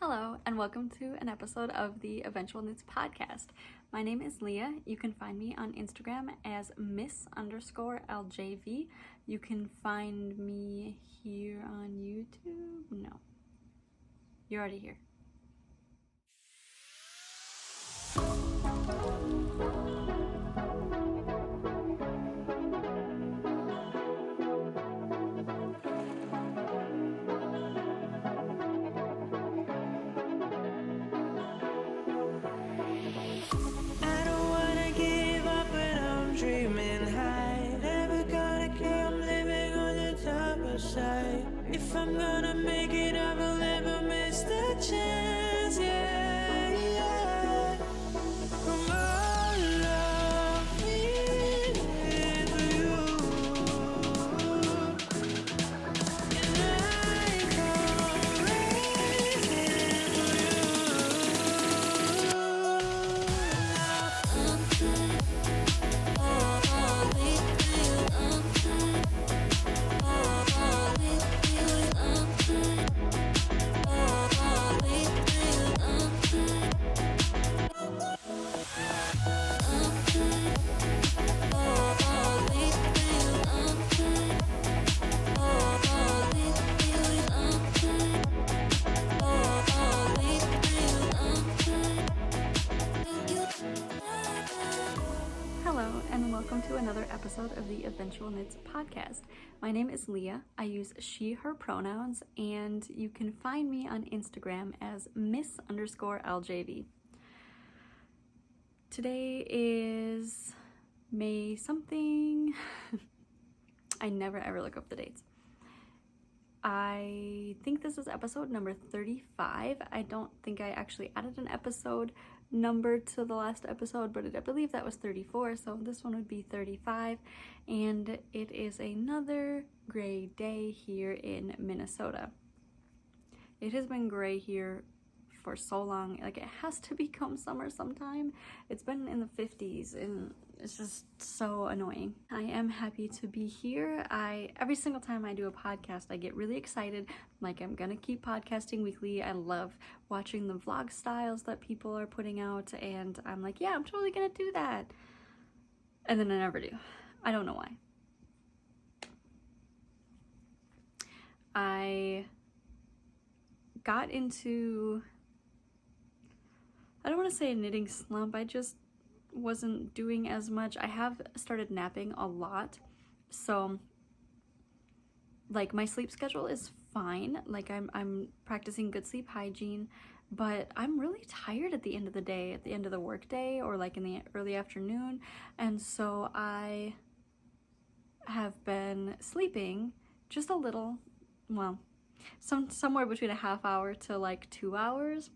Hello, and welcome to an episode of the Eventual Knits podcast. My name is Leah. You can find me on Instagram as Miss_LJV. You can find me here on YouTube. No, you're already here. If I'm gonna make it, I will never miss the chance, yeah, yeah. From all of me for you, and I go racing for you. I'm good, oh, with you, I'm good. Hello, and welcome to another episode of the Eventual Knits podcast. My name is Leah. I use she, her pronouns, and you can find me on Instagram as Miss_LJV. Today is May something. I never ever look up the dates. I think this is episode number 35. I don't think I actually added an episode number to the last episode, but I believe that was 34, so this one would be 35, and it is another gray day here in Minnesota. It has been gray here for so long, like it has to become summer sometime. It's been in the 50s and it's just so annoying. I am happy to be here. Every single time I do a podcast, I get really excited, like I'm gonna keep podcasting weekly. I love watching the vlog styles that people are putting out, and I'm like, yeah, I'm totally gonna do that. And then I never do. I don't know why. I got into, I don't want to say a knitting slump, I just wasn't doing as much. I have started napping a lot, so like my sleep schedule is fine. Like I'm practicing good sleep hygiene, but I'm really tired at the end of the day, at the end of the work day, or like in the early afternoon, and so I have been sleeping just a little, well, somewhere between a half hour to like 2 hours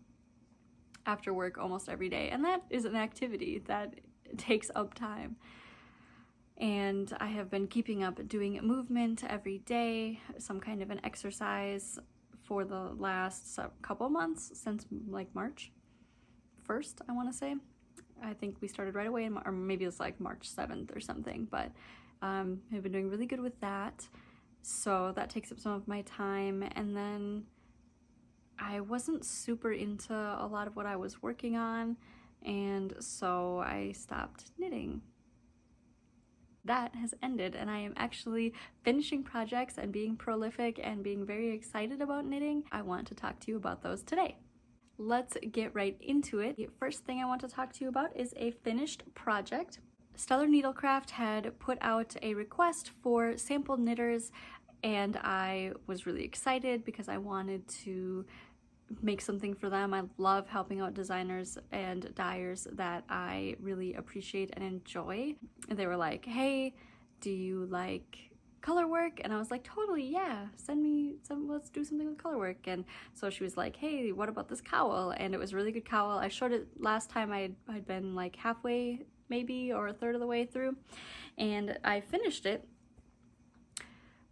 after work almost every day, and that is an activity that takes up time. And I have been keeping up doing movement every day, some kind of an exercise for the last couple months, since like March 1st, I want to say. I think we started right away, or maybe it's like March 7th or something, but I've been doing really good with that. So that takes up some of my time, and then I wasn't super into a lot of what I was working on, and so I stopped knitting. That has ended, and I am actually finishing projects and being prolific and being very excited about knitting. I want to talk to you about those today. Let's get right into it. The first thing I want to talk to you about is a finished project. Stellar Needlecraft had put out a request for sample knitters, and I was really excited because I wanted to make something for them. I love helping out designers and dyers that I really appreciate and enjoy. And they were like, hey, do you like color work? And I was like, totally, yeah, send me some, let's do something with color work. And so she was like, hey, what about this cowl? And it was a really good cowl. I showed it last time. I'd been like halfway maybe, or a third of the way through, and I finished it.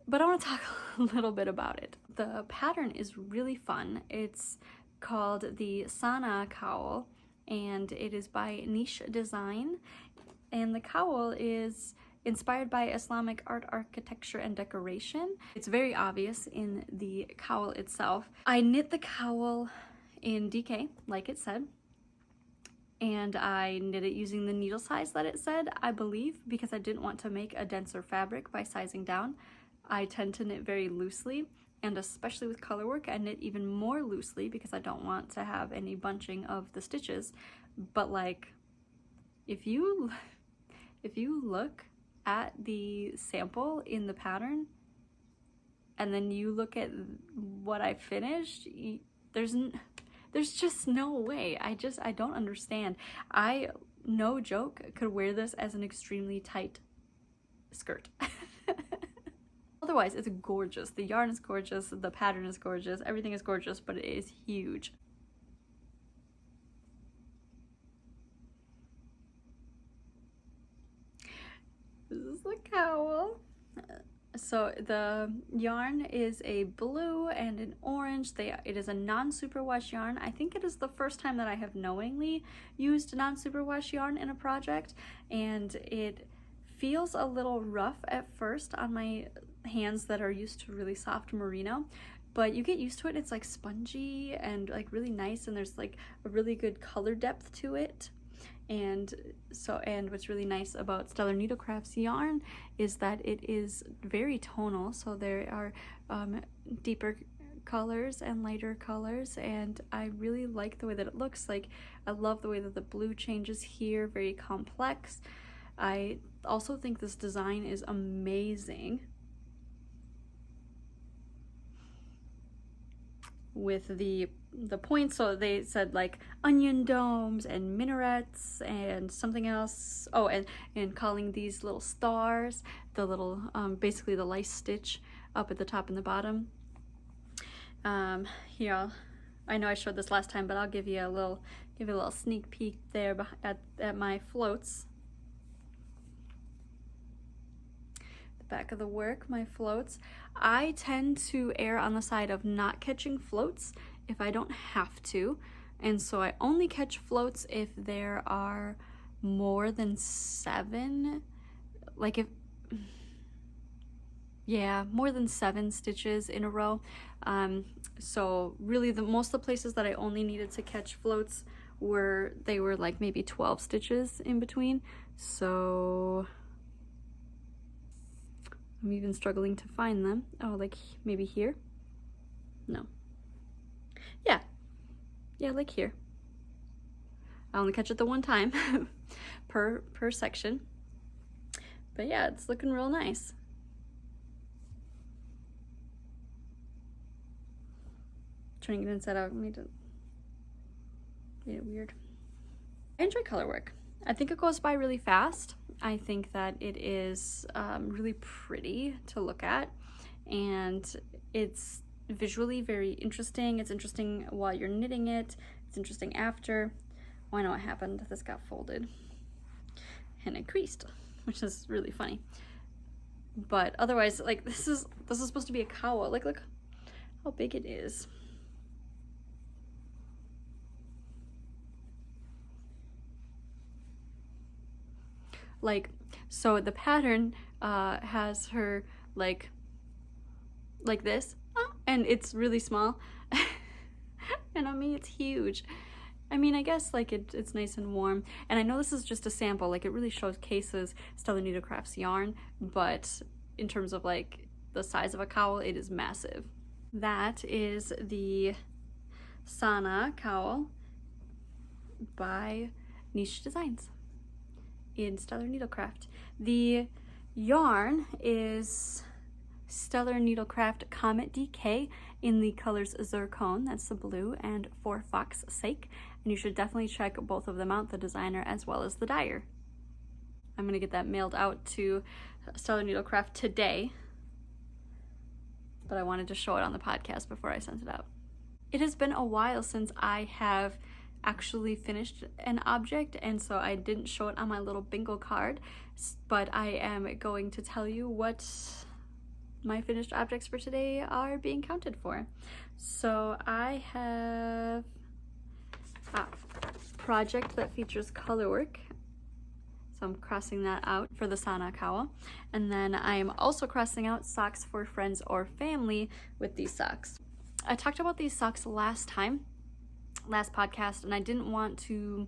But I want to talk a little bit about it. The pattern is really fun. It's called the Sana cowl, and it is by Niche Design. And the cowl is inspired by Islamic art, architecture, and decoration. It's very obvious in the cowl itself. I knit the cowl in DK, like it said. And I knit it using the needle size that it said, I believe, because I didn't want to make a denser fabric by sizing down. I tend to knit very loosely, and especially with color work, I knit even more loosely because I don't want to have any bunching of the stitches. But like, if you look at the sample in the pattern, and then you look at what I finished, there's just no way. I don't understand. I, no joke, could wear this as an extremely tight skirt. Otherwise, it's gorgeous. The yarn is gorgeous, the pattern is gorgeous, everything is gorgeous, but it is huge. This is the cowl. So the yarn is a blue and an orange. It is a non-superwash yarn. I think it is the first time that I have knowingly used non-superwash yarn in a project, and it feels a little rough at first on my hands that are used to really soft merino, but you get used to it. It's like spongy and like really nice, and there's like a really good color depth to it. And what's really nice about Stellar Needlecraft's yarn is that it is very tonal, so there are deeper colors and lighter colors, and I really like the way that it looks. Like, I love the way that the blue changes here, very complex. I also think this design is amazing with the points. So they said like onion domes and minarets and something else. Oh, and calling these little stars the little basically the lice stitch up at the top and the bottom. Here, I know I showed this last time, but I'll give you a little sneak peek there at my floats. Back of the work, my floats. I tend to err on the side of not catching floats if I don't have to, and so I only catch floats if there are more than 7, like more than 7 stitches in a row. So really most of the places that I only needed to catch floats were like maybe 12 stitches in between. So I'm even struggling to find them. Oh, like maybe here? No. Yeah, like here. I only catch it the one time per section. But yeah, it's looking real nice. Trying to get inside out, made it weird. I enjoy color work. I think it goes by really fast. I think that it is really pretty to look at, and it's visually very interesting. It's interesting while you're knitting it. It's interesting after. Oh, I know what happened. This got folded and it creased, which is really funny. But otherwise, like, this is supposed to be a cowl. Like, look how big it is. Like, so the pattern has her like this, and it's really small, and on me it's huge. I mean, I guess like it's nice and warm, and I know this is just a sample, like it really showcases Stellar Needlecraft's yarn, but in terms of like the size of a cowl, it is massive. That is the Sana cowl by Niche Designs in Stellar Needlecraft. The yarn is Stellar Needlecraft Comet DK in the colors Zircon, that's the blue, and For Fox Sake, and you should definitely check both of them out, the designer as well as the dyer. I'm gonna get that mailed out to Stellar Needlecraft today, but I wanted to show it on the podcast before I sent it out. It has been a while since I have actually finished an object, and so I didn't show it on my little bingo card, but I am going to tell you what my finished objects for today are being counted for. So I have a project that features color work, so I'm crossing that out for the Sana cowl, and then I am also crossing out socks for friends or family with these socks. I talked about these socks last time, last podcast, and I didn't want to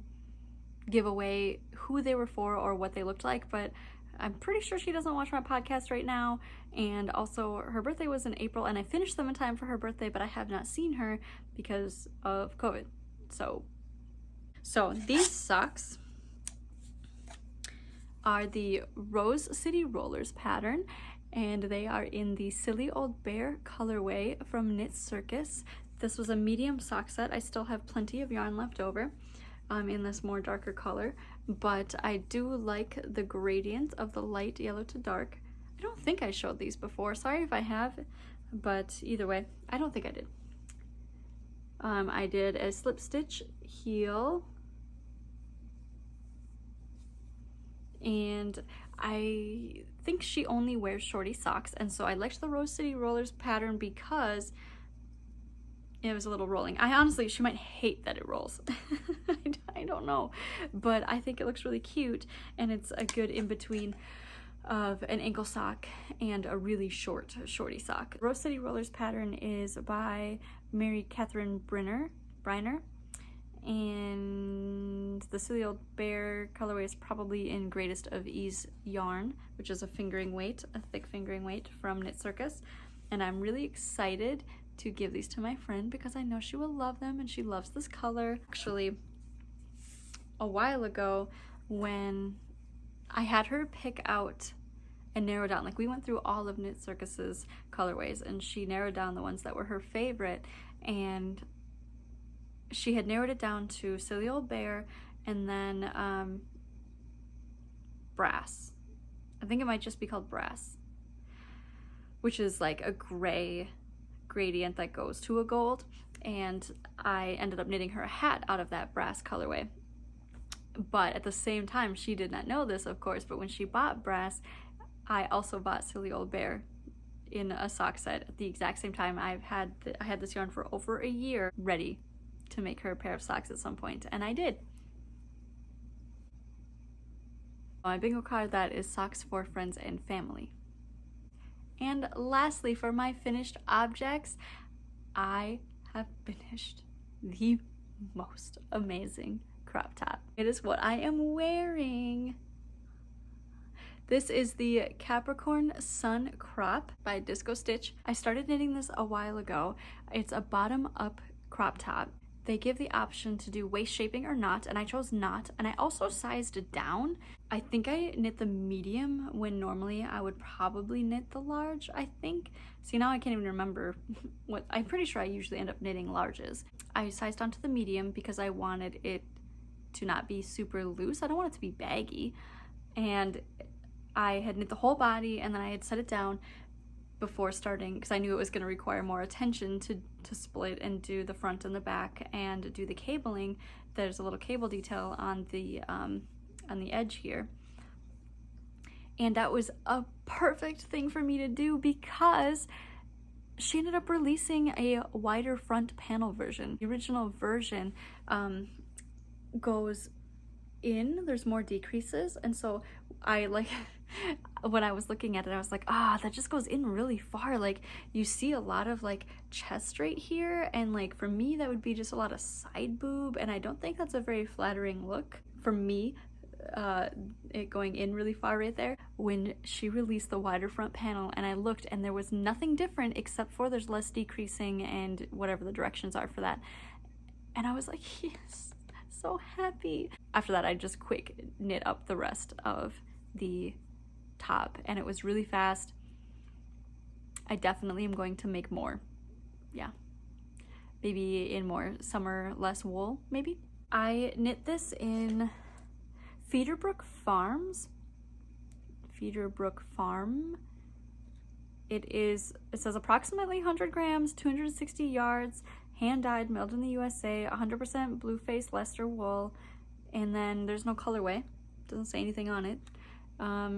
give away who they were for or what they looked like, but I'm pretty sure she doesn't watch my podcast right now. And also, her birthday was in April, and I finished them in time for her birthday, but I have not seen her because of COVID. So these socks are the Rose City Rollers pattern, and they are in the Silly Old Bear colorway from Knit Circus. This was a medium sock set. I still have plenty of yarn left over in this more darker color, but I do like the gradient of the light yellow to dark. I don't think I showed these before. Sorry if I have, but either way, I don't think I did. I did a slip stitch heel, and I think she only wears shorty socks, and so I liked the Rose City Rollers pattern because it was a little rolling. Honestly, she might hate that it rolls. I don't know, but I think it looks really cute, and it's a good in-between of an ankle sock and a really short shorty sock. Rose City Rollers pattern is by Mary Catherine Briner, and the Silly Old Bear colorway is probably in Greatest of Ease yarn, which is a fingering weight, a thick fingering weight from Knit Circus, and I'm really excited to give these to my friend because I know she will love them, and she loves this color. Actually, a while ago when I had her pick out and narrow down, like we went through all of Knit Circus's colorways, and she narrowed down the ones that were her favorite, and she had narrowed it down to Silly Old Bear and then Brass. I think it might just be called Brass, which is like a gray gradient that goes to a gold, and I ended up knitting her a hat out of that Brass colorway. But at the same time, she did not know this, of course, but when she bought Brass, I also bought Silly Old Bear in a sock set at the exact same time. I had this yarn for over a year, ready to make her a pair of socks at some point, and I did. My bingo card that is socks for friends and family. And lastly, for my finished objects, I have finished the most amazing crop top. It is what I am wearing. This is the Capricorn Sun Crop by Disco Stitch. I started knitting this a while ago. It's a bottom-up crop top. They give the option to do waist shaping or not, and I chose not, and I also sized it down. I think I knit the medium when normally I would probably knit the large, I think. See, now I can't even remember what, I'm pretty sure I usually end up knitting larges. I sized down to the medium because I wanted it to not be super loose. I don't want it to be baggy. And I had knit the whole body, and then I had set it down before starting because I knew it was going to require more attention to split and do the front and the back and do the cabling. There's a little cable detail on the edge here, and that was a perfect thing for me to do because she ended up releasing a wider front panel version. The original version goes in, there's more decreases, and so I like when I was looking at it, I was like, that just goes in really far. Like, you see a lot of like chest right here, and like for me that would be just a lot of side boob, and I don't think that's a very flattering look for me, it going in really far right there. When she released the wider front panel and I looked, and there was nothing different except for there's less decreasing and whatever the directions are for that, and I was like, yes, so happy. After that, I just quick knit up the rest of the top, and it was really fast. I definitely am going to make more. Yeah, maybe in more summer, less wool, maybe. I knit this in Feederbrook Farms. Feederbrook Farm. It says approximately 100 grams, 260 yards, hand-dyed, milled in the USA, 100% blue-faced Leicester wool, and then there's no colorway. Doesn't say anything on it.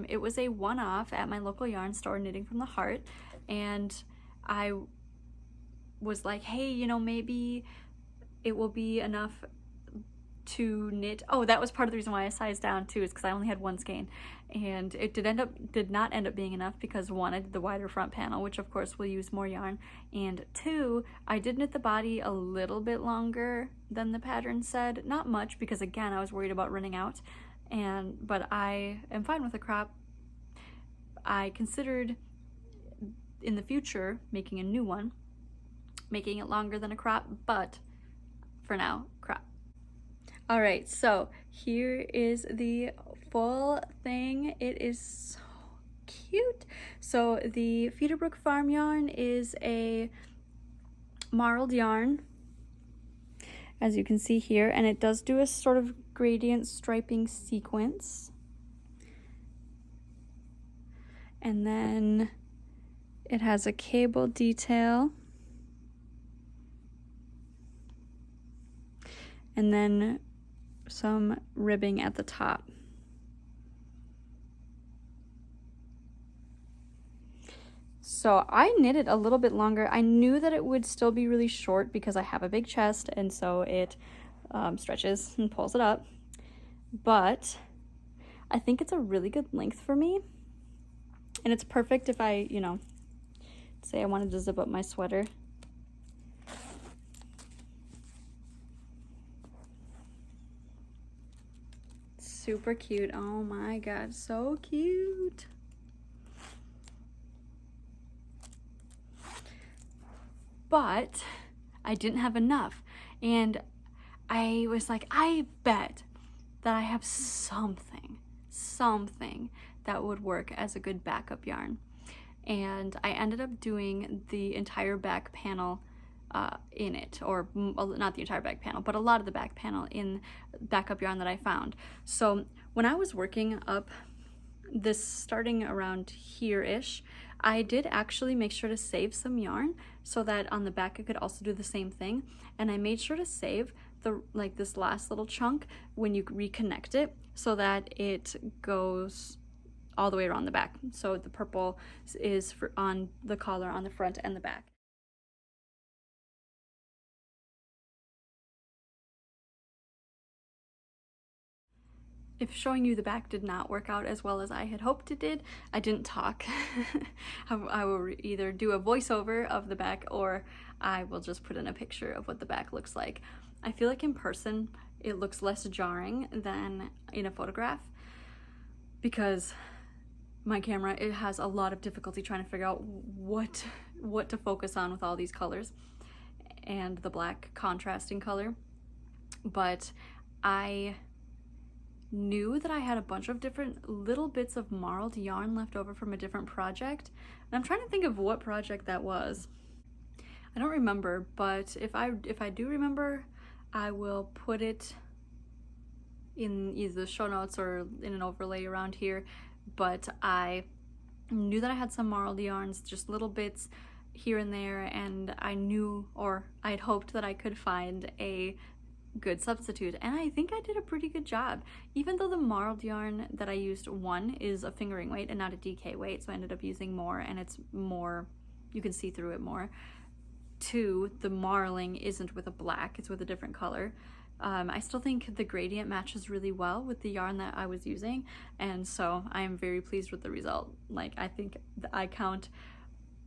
It was a one-off at my local yarn store, Knitting from the Heart, and I was like, hey, maybe it will be enough to knit. Oh, that was part of the reason why I sized down too, is because I only had one skein, and it did not end up being enough because one, I did the wider front panel, which of course will use more yarn, and two, I did knit the body a little bit longer than the pattern said. Not much, because again, I was worried about running out, but I am fine with the crop. I considered in the future making a new one, making it longer than a crop, but for now, crop. All right, so here is the full thing. It is so cute. So the Feederbrook Farm yarn is a marled yarn, as you can see here, and it does do a sort of gradient striping sequence. And then it has a cable detail. And then some ribbing at the top. So I knitted a little bit longer. I knew that it would still be really short because I have a big chest, and so it stretches and pulls it up. But I think it's a really good length for me. And it's perfect if I, say I wanted to zip up my sweater. Super cute. Oh my god, so cute. But I didn't have enough, and I was like, I bet that I have something that would work as a good backup yarn. And I ended up doing the entire back panel in it, or not the entire back panel, but a lot of the back panel in backup yarn that I found. So when I was working up this, starting around here-ish, I did actually make sure to save some yarn so that on the back I could also do the same thing. And I made sure to save this last little chunk when you reconnect it, so that it goes all the way around the back. So the purple is on the collar on the front and the back. If showing you the back did not work out as well as I had hoped it did, I didn't talk. I will either do a voiceover of the back, or I will just put in a picture of what the back looks like. I feel like in person it looks less jarring than in a photograph, because my camera, it has a lot of difficulty trying to figure out what to focus on with all these colors and the black contrasting color. But I knew that I had a bunch of different little bits of marled yarn left over from a different project, and I'm trying to think of what project that was. I don't remember, but if I do remember, I will put it in either the show notes or in an overlay around here. But I knew that I had some marled yarns, just little bits here and there, and I knew, or I had hoped that I could find a good substitute, and I think I did a pretty good job. Even though the marled yarn that I used, one, is a fingering weight and not a DK weight, so I ended up using more, and it's more, you can see through it more. Two, the marling isn't with a black, it's with a different color. I still think the gradient matches really well with the yarn that I was using, and so I am very pleased with the result. Like, I think I count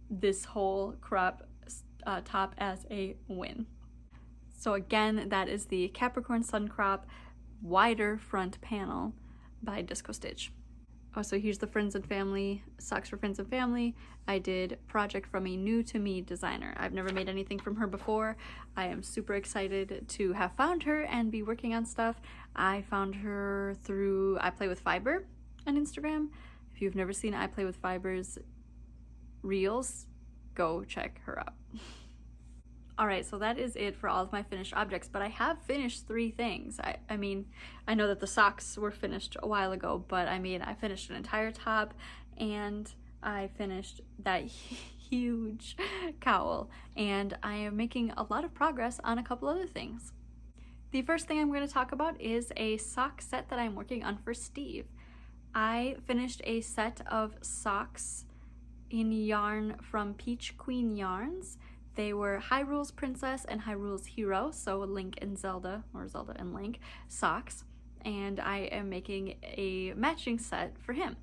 this whole crop top as a win. So again, that is the Capricorn Sun Crop wider front panel by Disco Stitch. Oh, so here's the Friends and Family, Socks for Friends and Family. I did project from a new to me designer. I've never made anything from her before. I am super excited to have found her and be working on stuff. I found her through I Play with Fiber on Instagram. If you've never seen I Play with Fiber's reels, go check her out. Alright, so that is it for all of my finished objects, but I have finished 3 things. I mean, I know that the socks were finished a while ago, but I mean, I finished an entire top, and I finished that huge cowl, and I am making a lot of progress on a couple other things. The first thing I'm going to talk about is a sock set that I'm working on for Steve. I finished a set of socks in yarn from Peach Queen Yarns. They were Hyrule's Princess and Hyrule's Hero, so Link and Zelda, or Zelda and Link, socks. And I am making a matching set for him.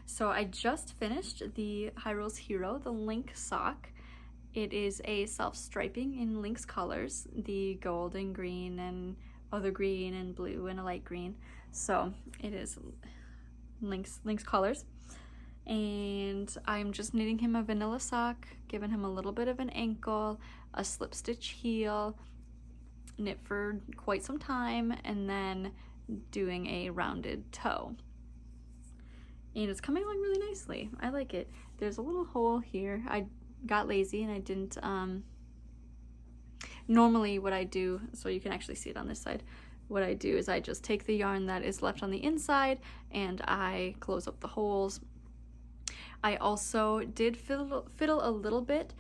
So I just finished the Hyrule's Hero, the Link sock. It is a self-striping in Link's colors, the gold and green and other green and blue and a light green. So it is Link's colors. And I'm just knitting him a vanilla sock, giving him a little bit of an ankle, a slip stitch heel, knit for quite some time, and then doing a rounded toe. And it's coming along really nicely. I like it. There's a little hole here. I got lazy and I didn't, normally what I do, so you can actually see it on this side, what I do is I just take the yarn that is left on the inside and I close up the holes. I also did fiddle a little bit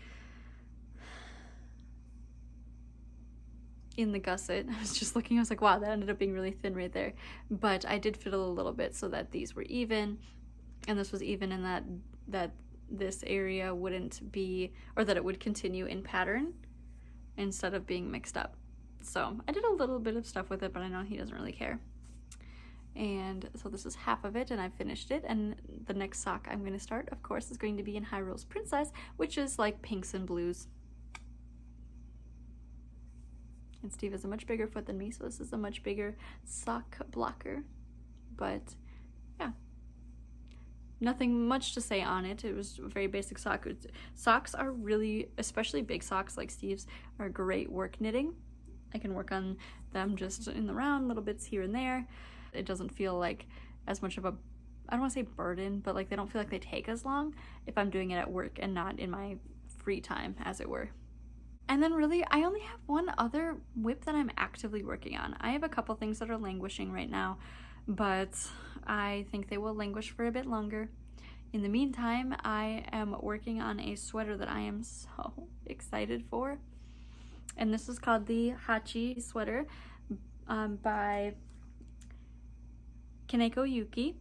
in the gusset. I was just looking, I was like, wow, that ended up being really thin right there. But I did fiddle a little bit so that these were even, and this was even in that this area wouldn't be, or that it would continue in pattern instead of being mixed up. So I did a little bit of stuff with it, but I know he doesn't really care. And so this is half of it and I finished it, and the next sock I'm going to start, of course, is going to be in Hyrule's Princess, which is like pinks and blues. And Steve has a much bigger foot than me, so this is a much bigger sock blocker. But yeah, nothing much to say on it. It was a very basic sock. Socks are really, especially big socks like Steve's, are great work knitting. I can work on them just in the round, little bits here and there. It doesn't feel like as much of a, I don't want to say burden, but like they don't feel like they take as long if I'm doing it at work and not in my free time, as it were. And then really, I only have one other whip that I'm actively working on. I have a couple things that are languishing right now, but I think they will languish for a bit longer. In the meantime, I am working on a sweater that I am so excited for. And this is called the Hachi sweater by Kaneko Yuki.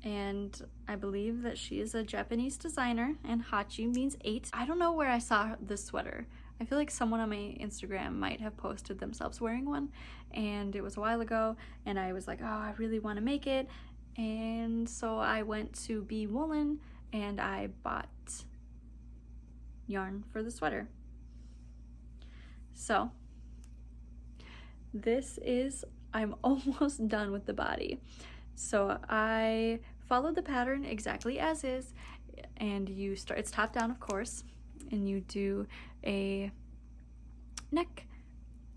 And I believe that she is a Japanese designer, and Hachi means 8. I don't know where I saw this sweater. I feel like someone on my Instagram might have posted themselves wearing one, and it was a while ago, and I was like, oh, I really want to make it. And so I went to Bee Woolen and I bought yarn for the sweater. So this is, I'm almost done with the body. So I followed the pattern exactly as is, and you start, it's top down of course, and you do a neck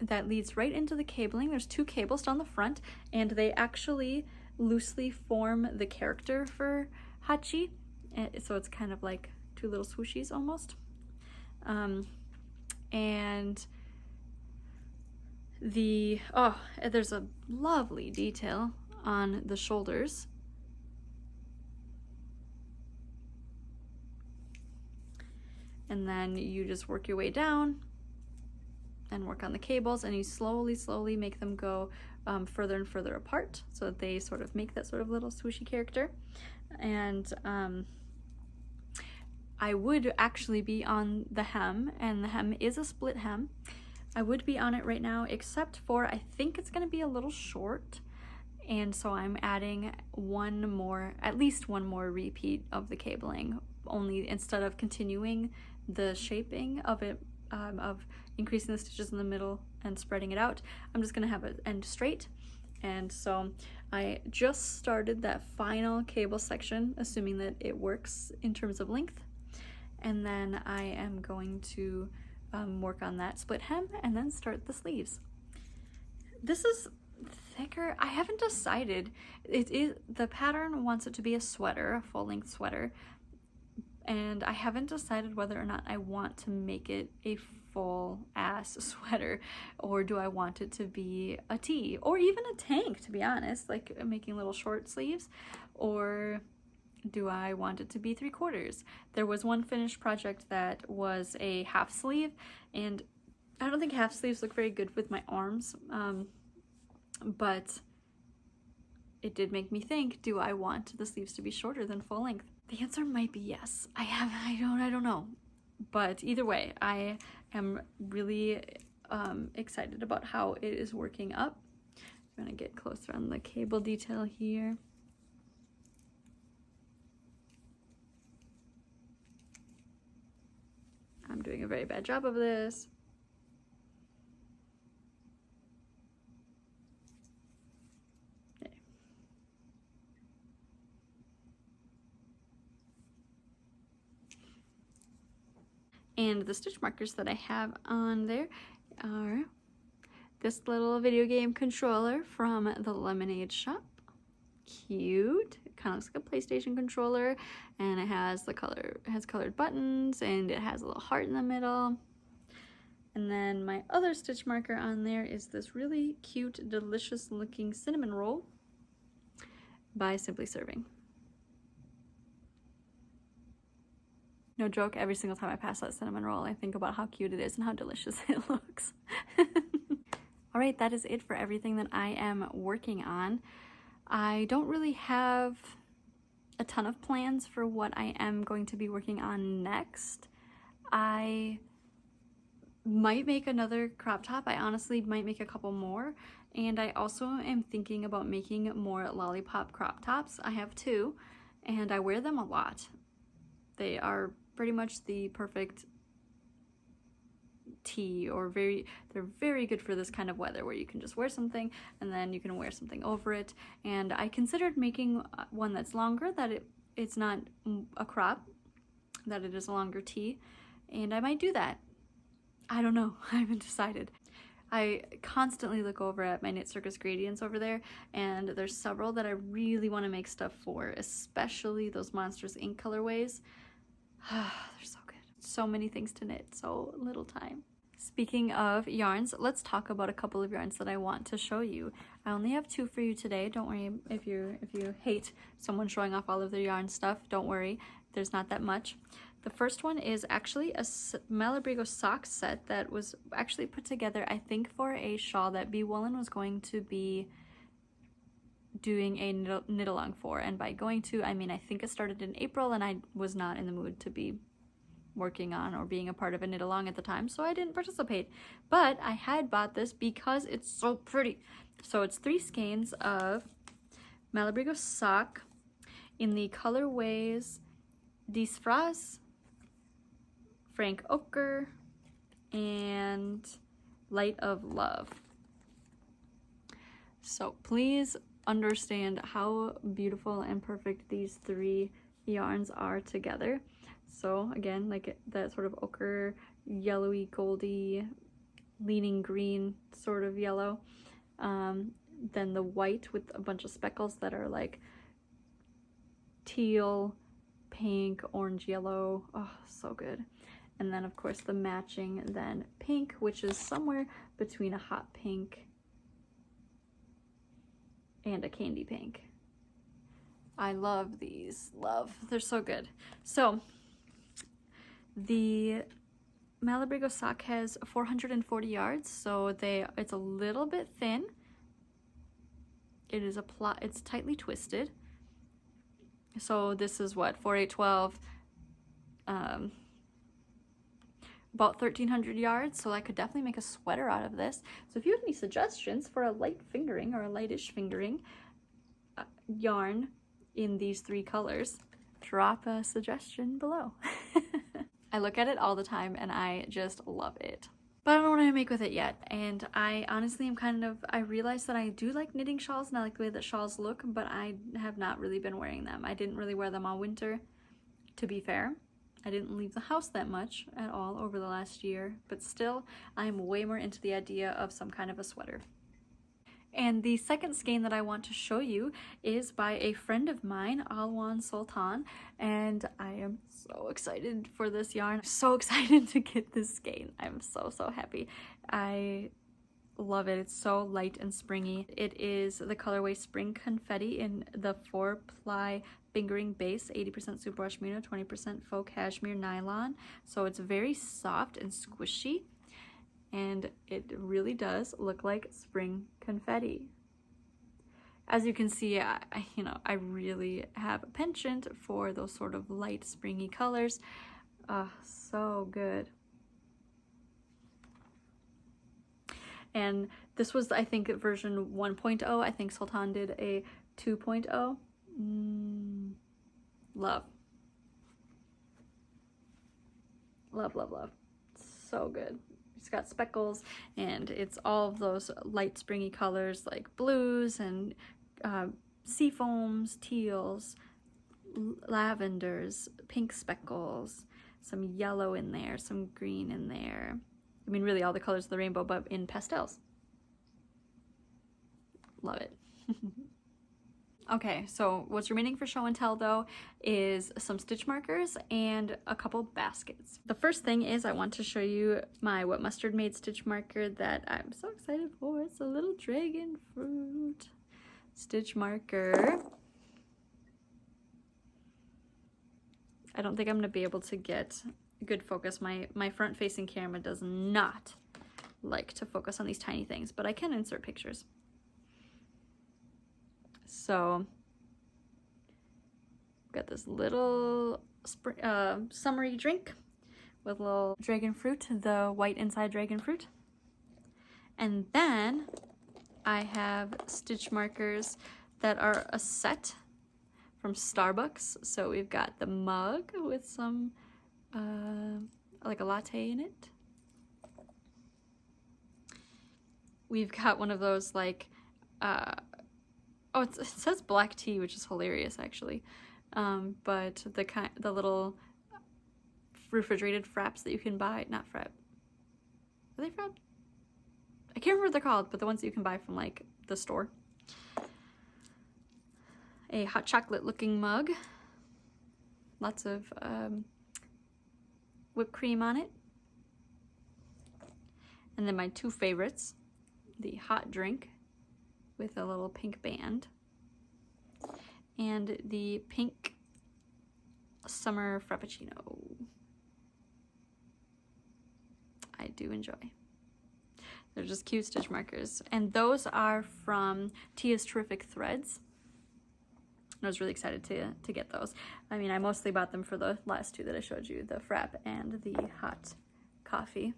that leads right into the cabling. There's 2 cables down the front, and they actually loosely form the character for Hachi, so it's kind of like 2 little swooshies almost. And there's a lovely detail on the shoulders. And then you just work your way down and work on the cables, and you slowly make them go further and further apart so that they sort of make that sort of little swooshy character. And I would actually be on the hem, and the hem is a split hem. I would be on it right now, except for I think it's going to be a little short, and so I'm adding at least one more repeat of the cabling, only instead of continuing the shaping of it, of increasing the stitches in the middle and spreading it out, I'm just going to have it end straight. And so I just started that final cable section, assuming that it works in terms of length, and then I am going to work on that split hem and then start the sleeves. This is thicker. I haven't decided. The pattern wants it to be a sweater, a full-length sweater, and I haven't decided whether or not I want to make it a full-ass sweater, or do I want it to be a tee, or even a tank, to be honest, like making little short sleeves, or do I want it to be 3/4? There was one finished project that was a half sleeve, and I don't think half sleeves look very good with my arms, but it did make me think, do I want the sleeves to be shorter than full length? The answer might be yes. I don't know. But either way, I am really excited about how it is working up. I'm gonna get closer on the cable detail here. I'm doing a very bad job of this. Okay. And the stitch markers that I have on there are this little video game controller from the Lemonade shop. Cute. It kind of looks like a PlayStation controller, and it has colored buttons, and it has a little heart in the middle. And then my other stitch marker on there is this really cute, delicious looking cinnamon roll by Simply Serving. No joke, every single time I pass that cinnamon roll, I think about how cute it is and how delicious it looks. All right, that is it for everything that I am working on. I don't really have a ton of plans for what I am going to be working on next. I might make another crop top. I honestly might make a couple more. And I also am thinking about making more lollipop crop tops. I have two, and I wear them a lot. They are pretty much the perfect tee, or they're very good for this kind of weather where you can just wear something and then you can wear something over it. And I considered making one that's longer, that it's not a crop, that it is a longer tee, and I might do that. I don't know. I haven't decided. I constantly look over at my Knit Circus Gradients over there, and there's several that I really want to make stuff for, especially those Monsters Ink colorways. They're so good. So many things to knit, so little time. Speaking of yarns, let's talk about a couple of yarns that I want to show you. I only have two for you today. Don't worry if you hate someone showing off all of their yarn stuff. Don't worry, there's not that much. The first one is actually a Malabrigo sock set that was actually put together, I think, for a shawl that Bee Woolen was going to be doing a knit along for. And by going to, I mean I think it started in April, and I was not in the mood to be working on or being a part of a knit along at the time, so I didn't participate. But I had bought this because it's so pretty. So it's 3 skeins of Malabrigo sock in the colorways Disfraz, Frank Ochre, and Light of Love. So please understand how beautiful and perfect these 3 yarns are together. So again, like that sort of ochre, yellowy, goldy, leaning green sort of yellow. Then the white with a bunch of speckles that are like teal, pink, orange, yellow. Oh, so good. And then of course the matching then pink, which is somewhere between a hot pink and a candy pink. I love these, they're so good. So the Malabrigo sock has 440 yards, so it's a little bit thin. It is it's tightly twisted. So this is what, 4, 8, 12, about 1,300 yards, so I could definitely make a sweater out of this. So if you have any suggestions for a light fingering or a lightish fingering yarn in these 3 colors, drop a suggestion below. I look at it all the time and I just love it. But I don't know what I make with it yet, and I honestly am I realized that I do like knitting shawls and I like the way that shawls look, but I have not really been wearing them. I didn't really wear them all winter, to be fair. I didn't leave the house that much at all over the last year, but still, I'm way more into the idea of some kind of a sweater. And the second skein that I want to show you is by a friend of mine, Alwan Sultan, and I am so excited for this yarn. I'm so excited to get this skein. I'm so happy. I love it. It's so light and springy. It is the colorway Spring Confetti in the 4-ply fingering base, 80% superwash merino, 20% faux cashmere nylon. So it's very soft and squishy, and it really does look like spring confetti. As you can see, I really have a penchant for those sort of light springy colors. Ah, so good. And this was, I think, version 1.0. I think Sultan did a 2.0. Love. Love, love, love. So good. It's got speckles, and it's all of those light springy colors like blues and sea foams, teals, lavenders, pink speckles, some yellow in there, some green in there. I mean, really all the colors of the rainbow, but in pastels. Love it. Okay, so what's remaining for show and tell though is some stitch markers and a couple baskets. The first thing is I want to show you my What Mustard Made stitch marker that I'm so excited for. It's a little dragon fruit stitch marker. I don't think I'm gonna be able to get good focus. My front facing camera does not like to focus on these tiny things, but I can insert pictures. So got this little summery drink with a little dragon fruit, the white inside dragon fruit. And then I have stitch markers that are a set from Starbucks. So we've got the mug with some like a latte in it. We've got one of those like oh, it says black tea, which is hilarious actually. But the little refrigerated fraps that you can buy, not frap. Are they frap? I can't remember what they're called, but the ones that you can buy from like the store. A hot chocolate looking mug. Lots of whipped cream on it. And then my two favorites, the hot drink with a little pink band and the pink summer frappuccino. I do enjoy. They're just cute stitch markers. And those are from Tia's Terrific Threads. I was really excited to get those. I mean, I mostly bought them for the last two that I showed you, the frap and the hot coffee.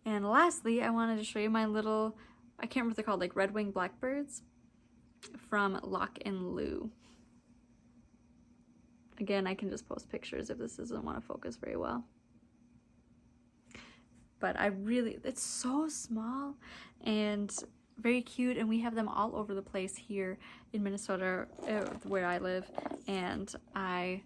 And lastly, I wanted to show you my little, I can't remember what they're called, like Red Wing Blackbirds from Lock and Lou. Again, I can just post pictures if this doesn't want to focus very well. But I really, it's so small and very cute, and we have them all over the place here in Minnesota where I live, and I'm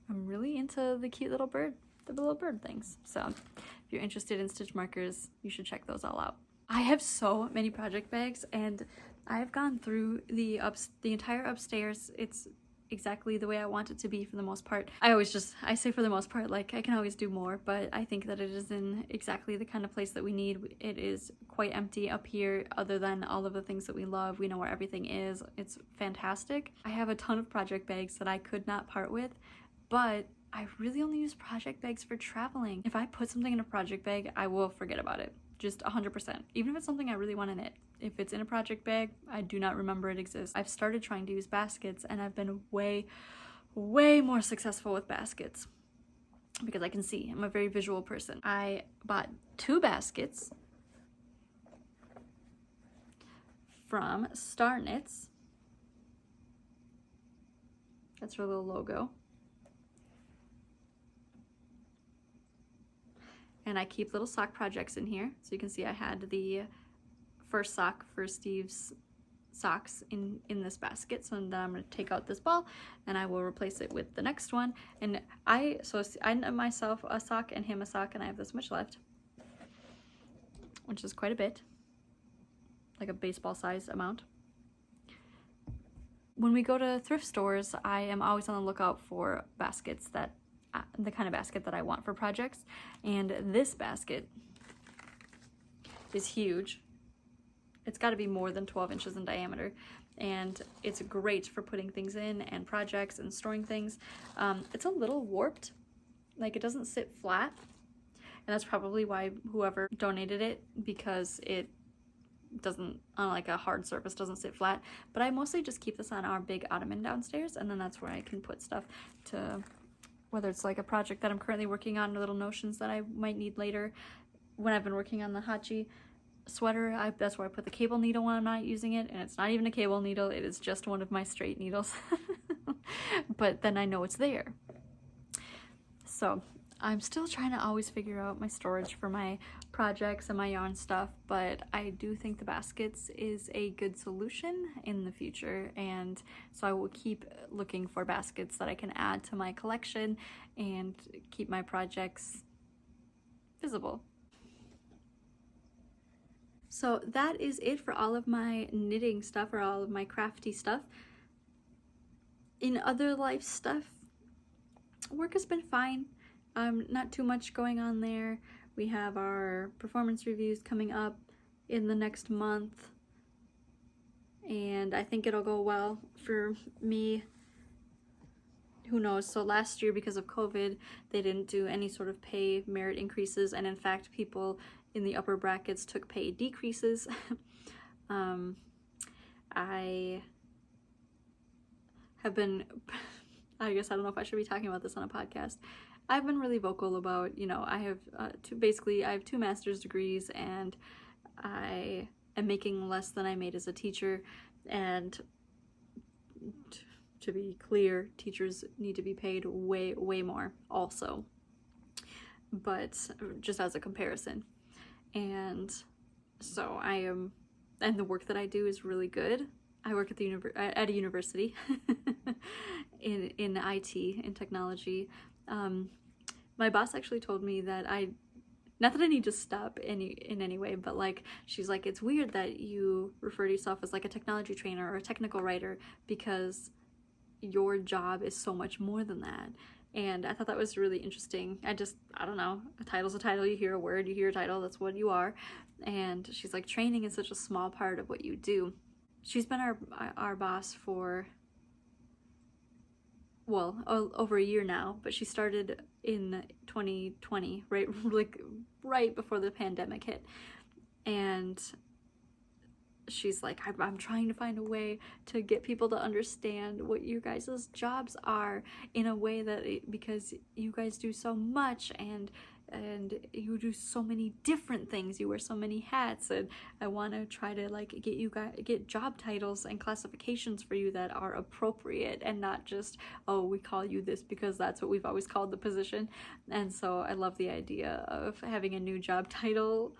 really into the cute little bird, the little bird things. So if you're interested in stitch markers, you should check those all out. I have so many project bags, and I've gone through the entire upstairs. It's exactly the way I want it to be for the most part. I say for the most part, like I can always do more, but I think that it is in exactly the kind of place that we need. It is quite empty up here other than all of the things that we love. We know where everything is. It's fantastic. I have a ton of project bags that I could not part with, but I really only use project bags for traveling. If I put something in a project bag, I will forget about it. Just 100%. Even if it's something I really want to knit. If it's in a project bag, I do not remember it exists. I've started trying to use baskets, and I've been way, way more successful with baskets because I can see. I'm a very visual person. I bought 2 baskets from Star Knits. That's her little logo. And I keep little sock projects in here. So you can see I had the first sock for Steve's socks in this basket. So then I'm going to take out this ball and I will replace it with the next one. And I knit myself a sock and him a sock, and I have this much left, which is quite a bit, like a baseball size amount. When we go to thrift stores, I am always on the lookout for baskets that the kind of basket that I want for projects, and this basket is huge. It's got to be more than 12 inches in diameter, and it's great for putting things in and projects and storing things. It's a little warped, like it doesn't sit flat, and that's probably why whoever donated it, because it doesn't, on like a hard surface, doesn't sit flat. But I mostly just keep this on our big ottoman downstairs, and then that's where I can put stuff to whether it's like a project that I'm currently working on or little notions that I might need later. When I've been working on the Hachi sweater, that's where I put the cable needle when I'm not using it, and it's not even a cable needle, it is just one of my straight needles. But then I know it's there. So I'm still trying to always figure out my storage for my projects and my yarn stuff, but I do think the baskets is a good solution in the future, and so I will keep looking for baskets that I can add to my collection and keep my projects visible. So that is it for all of my knitting stuff or all of my crafty stuff. In other life stuff, work has been fine. Not too much going on there. We have our performance reviews coming up in the next month, and I think it'll go well for me. Who knows? So last year, because of COVID, they didn't do any sort of pay merit increases, and in fact, people in the upper brackets took pay decreases. I have been, I guess I don't know if I should be talking about this on a podcast. I've been really vocal about, I have I have 2 master's degrees, and I am making less than I made as a teacher, and to be clear, teachers need to be paid way, way more also, but just as a comparison. And so and the work that I do is really good. I work at a university in IT, in technology. My boss actually told me that not that I need to stop in any way, but like, she's like, it's weird that you refer to yourself as like a technology trainer or a technical writer, because your job is so much more than that. And I thought that was really interesting. I don't know, a title's a title. You hear a word, you hear a title, that's what you are. And she's like, training is such a small part of what you do. She's been our boss for, well, over a year now, but she started in 2020, right before the pandemic hit. And she's like, I'm trying to find a way to get people to understand what you guys' jobs are in a way that, because you guys do so much and you do so many different things, you wear so many hats, and I want to try to like get job titles and classifications for you that are appropriate, and not just, oh, we call you this because that's what we've always called the position. And so I love the idea of having a new job title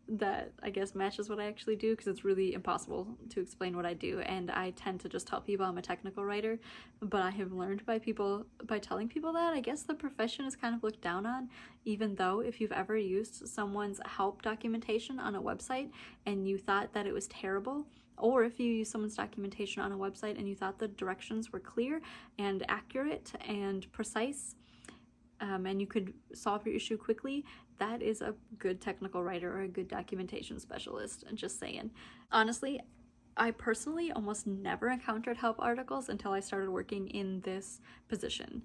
that I guess matches what I actually do, because it's really impossible to explain what I do, and I tend to just tell people I'm a technical writer. But I have learned by telling people that I guess the profession is kind of looked down on, even though if you've ever used someone's help documentation on a website and you thought that it was terrible, or if you use someone's documentation on a website and you thought the directions were clear and accurate and precise, and you could solve your issue quickly, that is a good technical writer or a good documentation specialist. And just saying. Honestly, I personally almost never encountered help articles until I started working in this position.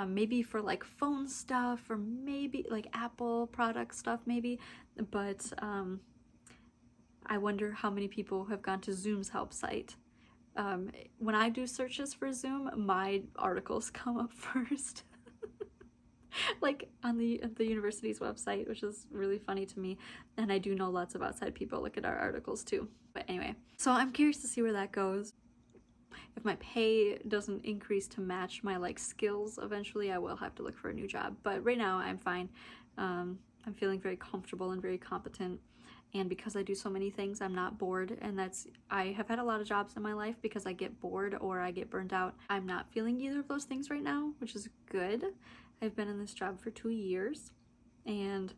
Maybe for like phone stuff, or maybe like Apple product stuff maybe, but I wonder how many people have gone to Zoom's help site. When I do searches for Zoom, my articles come up first. Like on the university's website, which is really funny to me. And I do know lots of outside people look at our articles too. But anyway, so I'm curious to see where that goes. If my pay doesn't increase to match my like skills, eventually I will have to look for a new job. But right now I'm fine. I'm feeling very comfortable and very competent. And because I do so many things, I'm not bored. And I have had a lot of jobs in my life because I get bored or I get burned out. I'm not feeling either of those things right now, which is good. I've been in this job for 2 years, and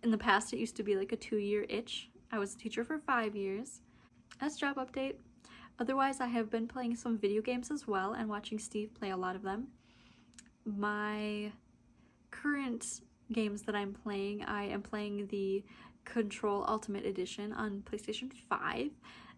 in the past it used to be like a 2-year itch. I was a teacher for 5 years. That's job update. Otherwise, I have been playing some video games as well and watching Steve play a lot of them. My current games that I'm playing, I am playing the Control Ultimate Edition on PlayStation 5.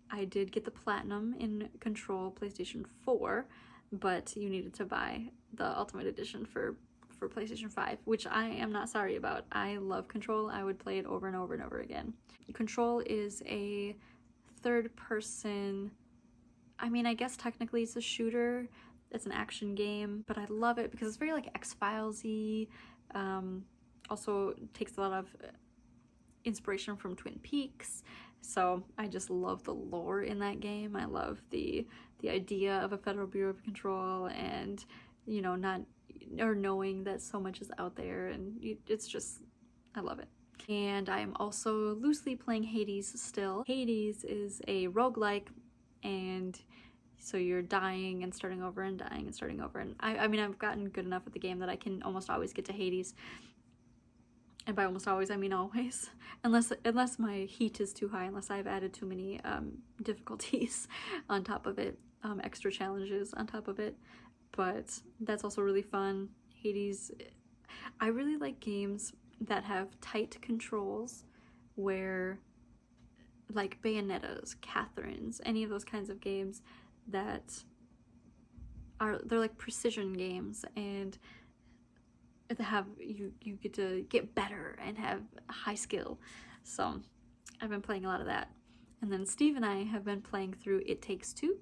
I did get the Platinum in Control PlayStation 4, but you needed to buy the Ultimate Edition for PlayStation 5, which I am not sorry about. I love Control. I would play it over and over and over again. Control is a third person, I mean, I guess technically it's a shooter It's an action game, but I love it because it's very like X-Files-y. Also takes a lot of inspiration from Twin Peaks. So I just love the lore in that game. I love the idea of a Federal Bureau of Control, and not or knowing that so much is out there, and it's just, I love it. And I am also loosely playing Hades still. Hades is a roguelike, and so you're dying and starting over and dying and starting over. And I mean, I've gotten good enough at the game that I can almost always get to Hades. And by almost always, I mean always. Unless my heat is too high, unless I've added too many difficulties on top of it, extra challenges on top of it. But that's also really fun. Hades, I really like games that have tight controls, where like Bayonetta's, Catherine's, any of those kinds of games that they're like precision games, and have you get to get better and have high skill. So I've been playing a lot of that. And then Steve and I have been playing through It Takes Two.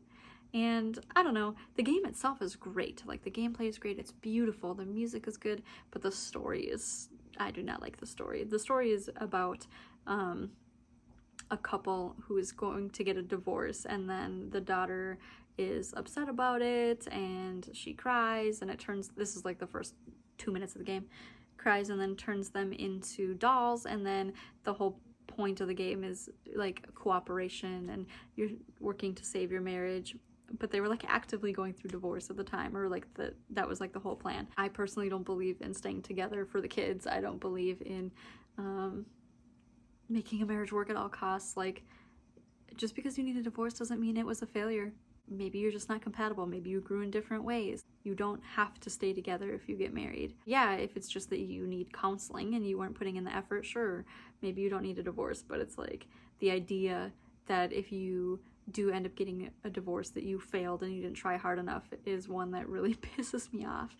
And I don't know, the game itself is great. Like, the gameplay is great, it's beautiful, the music is good, but the story is, I do not like the story. The story is about a couple who is going to get a divorce, and then the daughter is upset about it, and she cries, and this is like the first 2 minutes of the game, cries and then turns them into dolls, and then the whole point of the game is like cooperation, and you're working to save your marriage. But they were like actively going through divorce at the time, or like that was like the whole plan. I personally don't believe in staying together for the kids. I don't believe in making a marriage work at all costs. Like, just because you need a divorce doesn't mean it was a failure. Maybe you're just not compatible. Maybe you grew in different ways. You don't have to stay together if you get married. Yeah, if it's just that you need counseling and you weren't putting in the effort, sure, maybe you don't need a divorce. But it's like the idea that if you do end up getting a divorce, that you failed and you didn't try hard enough, is one that really pisses me off.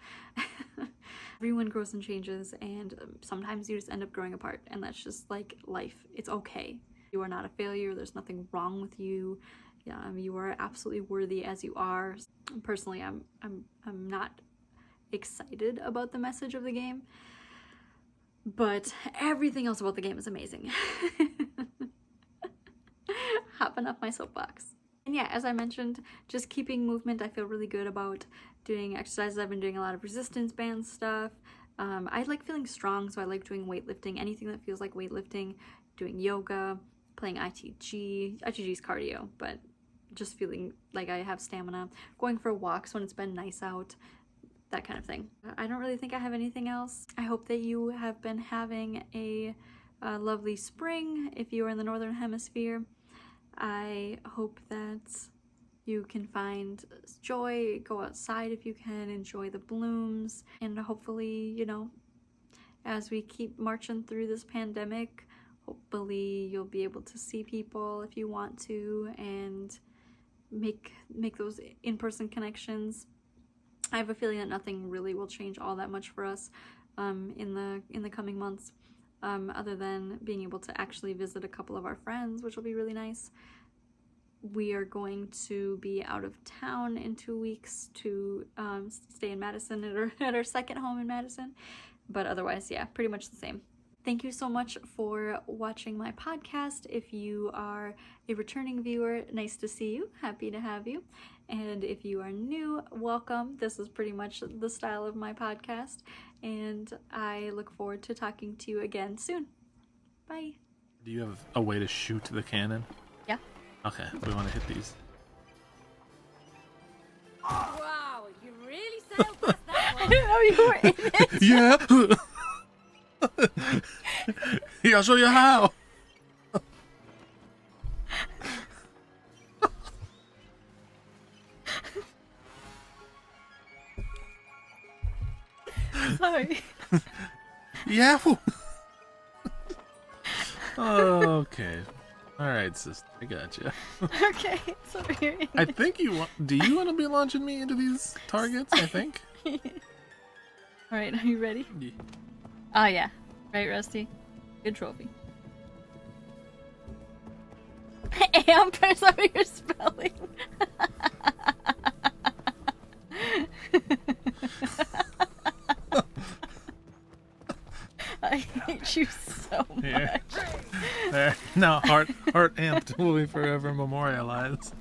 Everyone grows and changes, and sometimes you just end up growing apart, and that's just like life. It's okay. You are not a failure. There's nothing wrong with you. You are absolutely worthy as you are. Personally, I'm not excited about the message of the game, but everything else about the game is amazing. Hopping off my soapbox. And yeah, as I mentioned, just keeping movement. I feel really good about doing exercises. I've been doing a lot of resistance band stuff. I like feeling strong, so I like doing weightlifting, anything that feels like weightlifting, doing yoga, playing ITG. ITG is cardio, but just feeling like I have stamina, going for walks when it's been nice out, that kind of thing. I don't really think I have anything else. I hope that you have been having a lovely spring if you are in the Northern Hemisphere. I hope that you can find joy, go outside if you can, enjoy the blooms, and hopefully, as we keep marching through this pandemic, hopefully you'll be able to see people if you want to, and make those in-person connections. I have a feeling that nothing really will change all that much for us in the coming months, other than being able to actually visit a couple of our friends, which will be really nice. We are going to be out of town in 2 weeks to stay in Madison at our second home in Madison, but otherwise, yeah, pretty much the same. Thank you so much for watching my podcast. If you are a returning viewer, nice to see you. Happy to have you. And if you are new, welcome. This is pretty much the style of my podcast, and I look forward to talking to you again soon. Bye. Do you have a way to shoot the cannon? Yeah. Okay, we want to hit these. Wow, you really sailed past that I one. didn't know you were in it. Yeah! Yeah, I'll show you how! Sorry. Yeah! Okay. Alright, sister, I got you. Okay, so you're in I it. think you want. Do you want to be launching me into these targets? I think. Alright, are you ready? Yeah. Oh yeah. Right, Rusty? Good trophy. Amp is how you're spelling. Now heart amped will be forever memorialized.